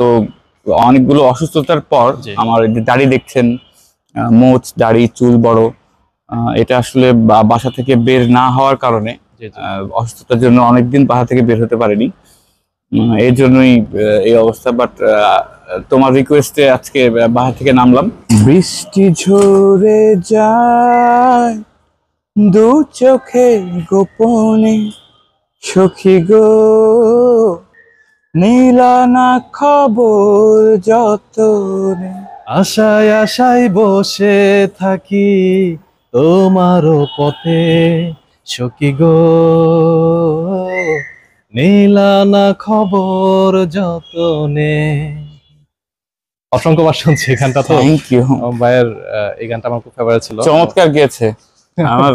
তো অনেকগুলো অসুস্থতার পর আমার এই যে দাড়ি দেখছেন, মোচ দাড়ি চুল বড়, এটা আসলে বাসা থেকে বের না হওয়ার কারণে অসুস্থতার জন্য অনেকদিন বাসা থেকে বের হতে পারিনি। এর জন্যই এই অবস্থা। বাট তোমার রিকোয়েস্টে আজকে বাসা থেকে নামলাম। বৃষ্টি ঝরে যায় দু চোখে গোপনে, সখী গো নীলানা খবর যতনে। আশায় আশায় বসে থাকি তোমারও পথে, সখী গো নীলানা খবর যতনে। অসংখ্যবার শুনছি এই গানটা। তো থ্যাংক ইউ ভাইয়ের এই গানটা আমার খুব ফেভারিট ছিল। চমৎকার গেয়েছে আমার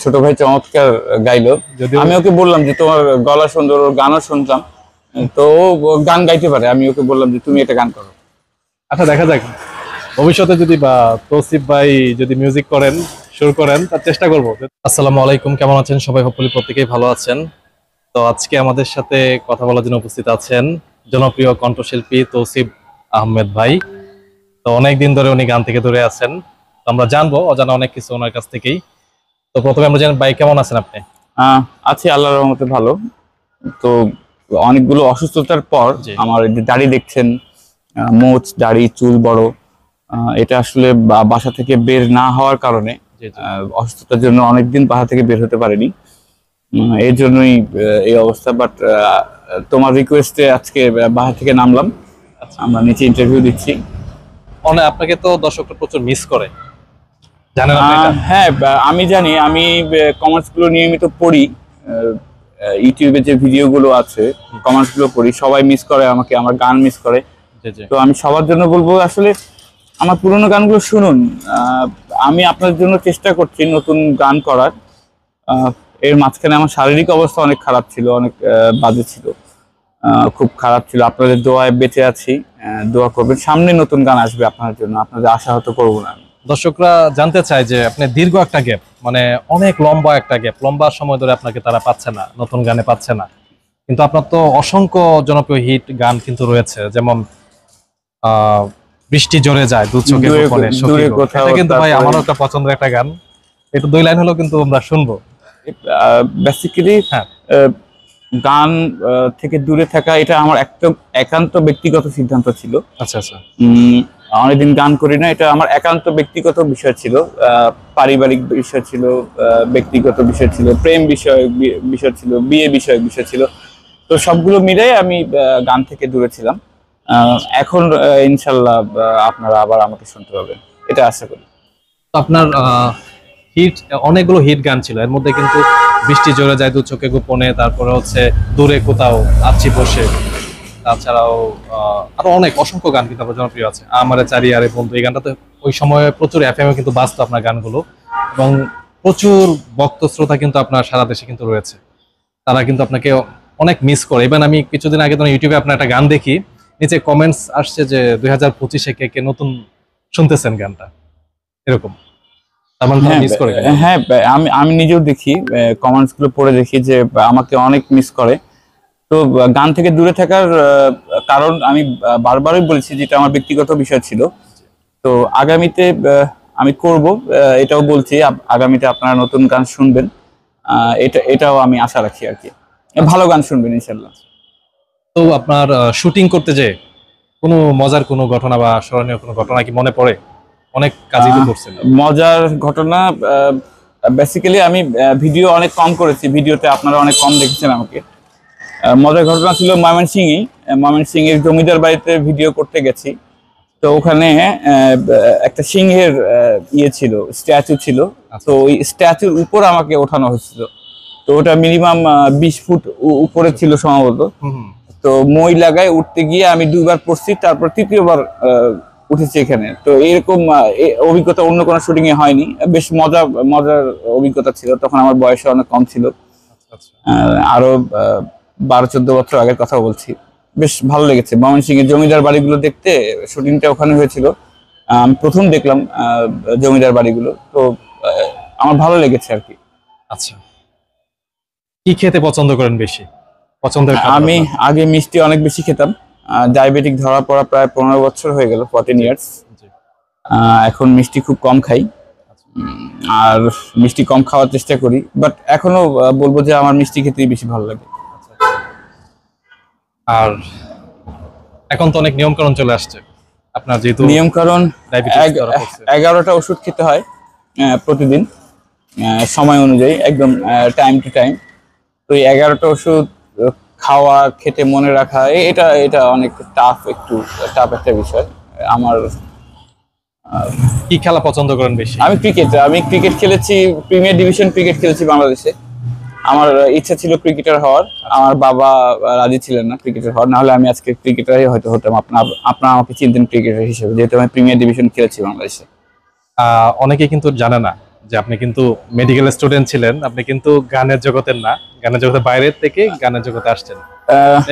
ছোট ভাই, চমৎকার গাইলো। আমি ওকে বললাম যে তোমার গলা সুন্দর, ওর গানও শুনতাম, তো ও গান গাইতে পারে। আমি ওকে বললাম যে তুমি এটা গান করো। আচ্ছা, দেখা যাক ভবিষ্যতে যদি বা তৌসিফ ভাই যদি মিউজিক করেন, সুর করেন, তার চেষ্টা করবো। আসসালামু আলাইকুম, কেমন আছেন সবাই? হোপফুলি প্রত্যেকেই ভালো আছেন। তো আজকে আমাদের সাথে কথা বলার জন্য উপস্থিত আছেন জনপ্রিয় কণ্ঠশিল্পী তৌসিফ আহমেদ ভাই। তো অনেকদিন ধরে উনি গান থেকে দূরে আছেন, তো আমরা জানবো অজানা অনেক কিছু ওনার কাছ থেকেই। তো প্রথমে আমরা জানেন ভাই, কেমন আছেন আপনি? আছি আল্লাহর রহমতে ভালো। তো অনেকগুলো অসুস্থতার পর আমার এই যে দাড়ি দেখছেন, মোচ দাড়ি চুল বড়, এটা আসলে বাসা থেকে বের না হওয়ার কারণে অসুস্থতার জন্য অনেকদিন বাসা থেকে বের হতে পারিনি। এর জন্যই এই অবস্থা। বাট তোমার রিকোয়েস্টে আজকে বাসা থেকে নামলাম। আমরা নিচে ইন্টারভিউ দিচ্ছি। আপনাকে তো দর্শকরা প্রচুর মিস করে, জানেন আপনি? হ্যাঁ, আমি জানি। আমি কমেন্টস গুলো নিয়মিত পড়ি, ইউটিউবে যে ভিডিও গুলো আছে কমেন্টস গুলো পড়ি। সবাই মিস করে আমাকে, আমার গান মিস করে। তো আমি সবার জন্য বলবো, আসলে আমার পুরোনো গানগুলো শুনুন। আমি আপনার জন্য চেষ্টা করছি নতুন গান করার। এর মাঝখানে আমার শারীরিক অবস্থা অনেক খারাপ ছিল, অনেক বাজে ছিল, খুব খারাপ ছিল। আপনাদের দোয়ায় বেঁচে আছি, দোয়া করবেন। সামনে নতুন গান আসবে আপনার জন্য, আপনাদের আশাহত করবো না। দর্শকরা জানতে চায় যে আপনি দীর্ঘ একটা গ্যাপ, মানে অনেক লম্বা একটা গ্যাপ, লম্বা সময় ধরে আপনাকে তারা পাচ্ছে না, নতুন গানে পাচ্ছে না, কিন্তু আপনার তো অসংখ্য জনপ্রিয় হিট গান কিন্তু রয়েছে, যেমন বৃষ্টি ঝরে যায় দু চোখে গোপনে, এটা কিন্তু ভাই আমারও একটা পছন্দের একটা গান। এটা 2 লাইন হলেও কিন্তু আমরা শুনবো। বেসিক্যালি গান থেকে দূরে থাকা এটা আমার একান্ত ব্যক্তিগত সিদ্ধান্ত ছিল। আচ্ছা আচ্ছা। অনেকদিন গান করি না, এটা আমার একান্ত ব্যক্তিগত বিষয় ছিল, পারিবারিক বিষয় ছিল, ব্যক্তিগত বিষয় ছিল, প্রেম বিষয় ছিল, বিয়ে বিষয় ছিল। তো সবগুলো মিলাই আমি গান থেকে দূরে ছিলাম। এখন ইনশাল্লাহ আপনারা আবার আমাকে শুনতে পাবেন, এটা আশা করি। আপনার হিট অনেকগুলো হিট গান ছিল, এর মধ্যে কিন্তু বৃষ্টি ঝরে যায় দু চোখে গোপনে, তারপরে হচ্ছে দূরে কোথাও আছি বসে, তাছাড়াও আরো অনেক অসংখ্য গান কিন্তু আপনার জনপ্রিয় আছে। আমারে চারিয়ারে বন্ধু, এই গানটা তো ওই সময় প্রচুর এফএম এ কিন্তু বাজতো আপনার গানগুলো, এবং প্রচুর ভক্ত শ্রোতা কিন্তু আপনার সারা দেশে কিন্তু রয়েছে, তারা কিন্তু আপনাকে অনেক মিস করে। ইভেন আমি কিছুদিন আগে ধরুন ইউটিউবে আপনার একটা গান দেখি, নিচে কমেন্টস আসছে যে 2025-এ কে নতুন শুনতেছেন গানটা, এরকম। হ্যাঁ, আমি নিজেও দেখি, কমেন্টস গুলো পড়ে দেখি যে আমাকে অনেক মিস করে। তো গান থেকে দূরে থাকার কারণ আমি বারবারই বলেছি যে এটা আমার ব্যক্তিগত বিষয় ছিল। তো আগামীতে আমি করব, এটাও বলছি। আগামীতে আপনারা নতুন গান শুনবেন, এটাও আমি আশা রাখি আর কি। ভালো গান শুনবেন ইনশাল্লাহ। তো আপনার শুটিং করতে যে কোনো মজার কোনো ঘটনা বা স্মরণীয় কোনো ঘটনা কি মনে পড়ে? অনেক কাজই তো করছেন। মজার ঘটনা, বেসিক্যালি আমি ভিডিও অনেক কম করেছি, ভিডিওতে আপনারা অনেক কম দেখেছেন আমাকে। মজার ঘটনা ছিল ময়মনসিংহের জমিদার বাড়িতে ভিডিও করতে গেছি। তো ওখানে একটা সিংহের ছিল, স্ট্যাচু ছিল। তো ওই স্ট্যাচুর উপর আমাকে ওঠানো হয়েছিল। তো ওটা মিনিমাম 20 ফুট উপরে ছিল সম্ভবত। তো মই লাগায় উঠতে গিয়ে আমি 2বার পড়ছি, তারপর 3য়বার উঠেছি এখানে। তো এরকম অভিজ্ঞতা অন্য কোনো শুটিং এ হয়নি। বেশ মজার অভিজ্ঞতা ছিল। তখন আমার বয়স অনেক কম ছিল, আরো 12-14 বছর আগের কথা বলছি। বেশ ভালো লেগেছে ময়মনসিংহের জমিদার বাড়িগুলো দেখতে। শুটিংটা ওখানে হয়েছিল, আমি প্রথম দেখলাম জমিদার বাড়িগুলো। তো আমার ভালো লেগেছে আর কি। আচ্ছা, কি খেতে পছন্দ করেন বেশি? পছন্দের আমি আগে মিষ্টি অনেক বেশি খেতাম, ডায়াবেটিক ধরা পড়া প্রায় 15 বছর হয়ে গেল, 14 ইয়ার্স। জি। এখন মিষ্টি খুব কম খাই, আর মিষ্টি কম খাওয়ার চেষ্টা করি, বাট এখনো বলবো যে আমার মিষ্টি খেতেই বেশি ভালো লাগে। আর এখন তো অনেক নিয়মকানুন চলে আসছে আপনার, যেহেতু নিয়ম কারণ ডায়াবেটিস ধরা পড়ছে। 11টা ওষুধ খেতে হয় প্রতিদিন, সময় অনুযায়ী, একদম টাইম টু টাইম। তো এই 11টা ওষুধ খাওয়া, খেতে মনে রাখা, এটা এটা অনেক একটু টাফ একটা বিষয় আমার। কি খেলা পছন্দ করেন বেশি? আমি ক্রিকেট খেলেছি, প্রিমিয়ার ডিভিশন ক্রিকেট খেলেছি বাংলাদেশে। আমার ইচ্ছা ছিল ক্রিকেটার হওয়ার, আমার বাবা রাজি ছিলেন না ক্রিকেটার হওয়ার, নাহলে আমি আজকে ক্রিকেটারই হয়তো হতাম। আপনারা আমাকে চিনতেন ক্রিকেটার হিসেবে, যেহেতু আমি প্রিমিয়ার ডিভিশন খেলেছি বাংলাদেশে। অনেকে কিন্তু জানে না যে আপনি কিন্তু মেডিকেল স্টুডেন্ট ছিলেন, আপনি কিন্তু গানের জগতের না, গানের জগতের বাইরের থেকে গানের জগতে আসছেন।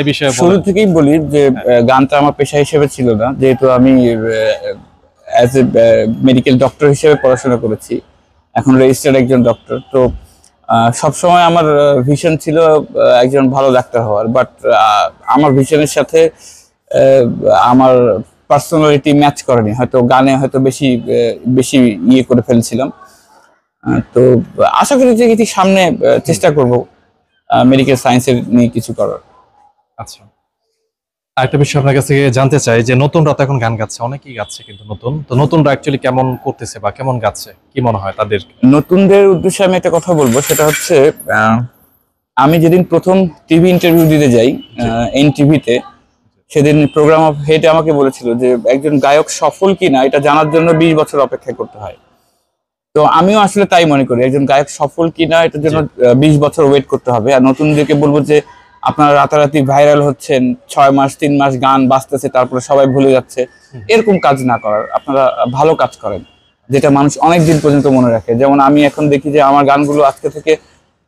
এই বিষয়ে শুরু থেকেই বলি যে গানটা আমার পেশা হিসেবে ছিল না, যেহেতু আমি অ্যাজ এ মেডিকেল ডক্টর হিসেবে পড়াশোনা করেছি, এখন রেজিস্টার্ড একজন ডক্টর। তো সবসময় আমার ভিশন ছিল একজন ভালো ডাক্তার হওয়ার, বাট আমার ভিশনের সাথে আমার পার্সোনালিটি ম্যাচ করেনি, হয়তো গানে হয়তো বেশি বেশি ইয়ে করে ফেলছিলাম। তো আশা করি যে কিছু সামনে চেষ্টা করব মেডিকেল সায়েন্সের নিয়ে কিছু করার। আচ্ছা, আরেকটা বিষয় আপনার কাছে জানতে চাই যে নতুনরা তো এখন গান গাচ্ছে, অনেকেই গাচ্ছে, কিন্তু নতুনরা অ্যাকচুয়ালি কেমন করতেছে বা কেমন গাচ্ছে, কি মনে হয় তাদের? নতুনদের উদ্দেশ্যে আমি একটা কথা বলবো, সেটা হচ্ছে আমি যেদিন প্রথম টিভি ইন্টারভিউ দিতে যাই এনটিভিতে, সেদিন প্রোগ্রাম অফ হেড আমাকে বলেছিল যে একজন গায়ক সফল কিনা এটা জানার জন্য 20 বছর অপেক্ষা করতে হয়। তো আমিও আসলে তাই মনে করি, একজন গায়ক সফল কিনা এটার জন্য 20 বছর ওয়েট করতে হবে। আর নতুনদেরকে বলবো যে আপনারা রাতারাতি ভাইরাল হচ্ছেন, 6 মাস 3 মাস গান বাজতেছে, তারপরে সবাই ভুলে যাচ্ছে, এরকম কাজ না করার, আপনারা ভালো কাজ করেন যেটা মানুষ অনেক দিন পর্যন্ত মনে রাখে। যেমন আমি এখন দেখি যে আমার গানগুলো আজকে থেকে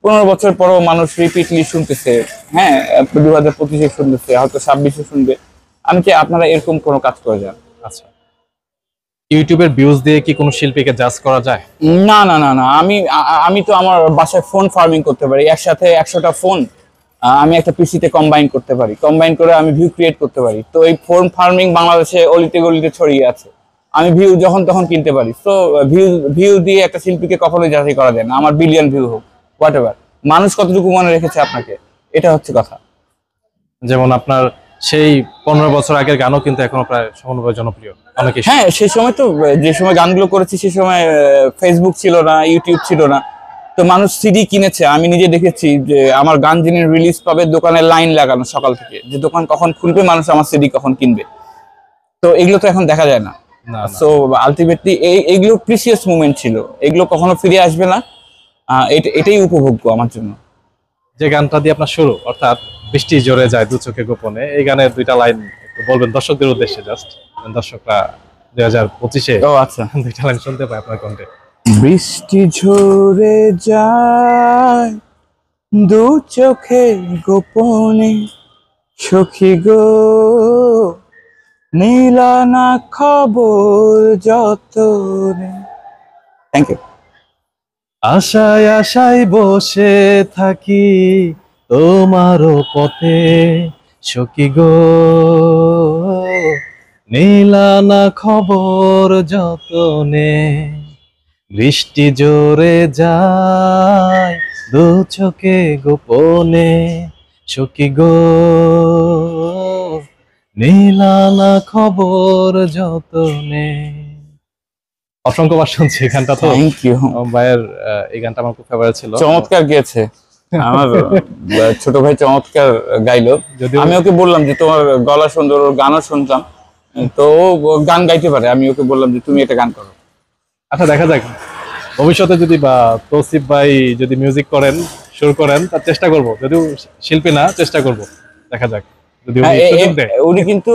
15 বছর পরও মানুষ রিপিটলি শুনতেছে, হ্যাঁ 2025-এ শুনতেছে, হয়তো 26-এ শুনবে। আমি চাই আপনারা এরকম কোনো কাজ করে যান। আচ্ছা, ইউটিউবের ভিউজ দিয়ে কি কোনো শিল্পীকে জাজ করা যায়? না না না না, আমি তো আমার বাসায় ফোন ফার্মিং করতে পারি, একসাথে 100টা ফোন আমি একটা পিসিতে কম্বাইন করতে পারি, কম্বাইন করে আমি ভিউ ক্রিয়েট করতে পারি। তো এই ফোন ফার্মিং বাংলাদেশে অলিতে গলিতে ছড়িয়ে আছে, আমি ভিউ যখন তখন কিনতে পারি। তো ভিউ দিয়ে একটা শিল্পীকে কখনোই যাচাই করা যায় না, আমার বিলিয়ন ভিউ হোক হোয়াট এভার, মানুষ কতটুকু মনে রেখেছে আপনাকে, এটা হচ্ছে কথা। যেমন আপনার সেই 15 বছর আগের গানও কিন্তু এখনো প্রায় সমানভাবে জনপ্রিয় অনেকে। হ্যাঁ, সেই সময় তো যে সময় গানগুলো করেছি সে সময় ফেসবুক ছিল না, ইউটিউব ছিল না, তো মানুষ সিডি কিনেছে। আমি নিজে দেখেছি যে আমার গান যিনি রিলিজ পাবে দোকানে লাইন লাগানো সকাল থেকে, যে দোকান কখন খুলবে, মানুষ আমার সিডি কখন কিনবে। তো এগুলো তো এখন দেখা যায় না। সো আলটিমেটলি এইগুলো প্রিসিয়াস মুভমেন্ট ছিল, এগুলো কখনো ফিরে আসবে না। এটাই উপভোগ্য আমার জন্য। যে গানটা দিয়ে আপনার শুরু, অর্থাৎ বৃষ্টি জোরে যায় দু চোখে গোপনে, এই গানের দুইটা লাইন একটু বলবেন দর্শকদের উদ্দেশ্যে, জাস্ট দর্শকরা 2025-এ আচ্ছা, দুইটা লাইন শুনতে পায় আপনার কণ্ঠে। বৃষ্টি ঝরে যায় দু চোখে গোপনে, সখী গো নীলানা খবর যতনে। Thank you. আশায় আশায় বসে থাকি তোমারও পথে, সখী গো নীলানা খবর যতনে, বৃষ্টি জোরে যায় দু চোখে গোপনে, সখী গো নীলানা খবর যতনে। অসংখ্যবার শুনছি এই গানটা, তো থ্যাংক ইউ ভাইয়ের এই গানটা আমার খুব ফেভারিট ছিল। চমৎকার গেয়েছে আমার ছোট ভাই, চমৎকার গাইলো। আমি ওকে বললাম যে তোমার গলা সুন্দর, ওর গানও শুনতাম, তো ও গান গাইতে পারে, আমি ওকে বললাম যে তুমি একটা গান করো। আচ্ছা, দেখা যাক ভবিষ্যতে যদি বা তৌসিফ ভাই যদি মিউজিক করেন, সুর করেন, তার চেষ্টা করব, যদিও শিল্পী না, চেষ্টা করব, দেখা যাক যদি উনি সুযোগ দেয়। উনি কিন্তু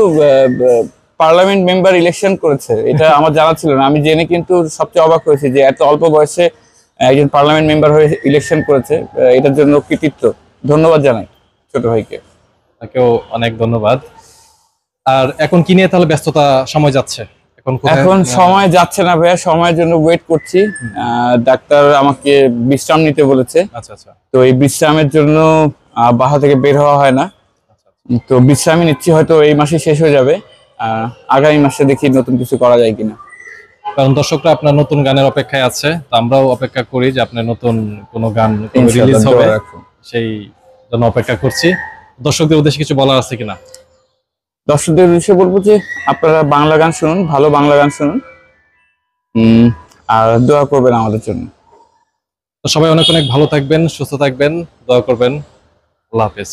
পার্লামেন্ট মেম্বার ইলেকশন করেছে, এটা আমার জানা ছিল না। আমি জেনে কিন্তু সবচেয়ে অবাক হয়েছি যে এত অল্প বয়সে একজন পার্লামেন্ট মেম্বার হয়ে ইলেকশন করেছে। এটার জন্য কৃতিত্ব, ধন্যবাদ জানাই ছোট ভাইকে। তাকেও অনেক ধন্যবাদ। আর এখন কি নিয়ে তাহলে ব্যস্ততা সময় যাচ্ছে? এখন সময় যাচ্ছে না ভাইয়া, সময়ের জন্য ওয়েট করছি। ডাক্তার আমাকে বিশ্রাম নিতে বলেছে। আচ্ছা আচ্ছা। তো এই বিশ্রামের জন্য বাসা থেকে বের হওয়া হয় না। তো বিশ্রামই নিচ্ছি, হয়তো এই মাসে শেষ হয়ে যাবে। আগামী মাসে দেখি নতুন কিছু করা যায় কিনা। কারণ দর্শকরা আপনার নতুন গানের অপেক্ষায় আছে, তো আমরাও অপেক্ষা করি যে আপনার নতুন কোনো গান ইনশাআল্লাহ, রিলিজ হবে, দোয়া রাখো। সেই জন্য অপেক্ষা করছি। দর্শকদের উদ্দেশ্যে কিছু বলার আছে কিনা? দর্শকদের উদ্দেশ্যে বলবো যে আপনারা বাংলা গান শুনুন, ভালো বাংলা গান শুনুন, আর দোয়া করবেন আমাদের জন্য। তো সবাই অনেক অনেক ভালো থাকবেন, সুস্থ থাকবেন, দোয়া করবেন। আল্লাহ হাফেজ।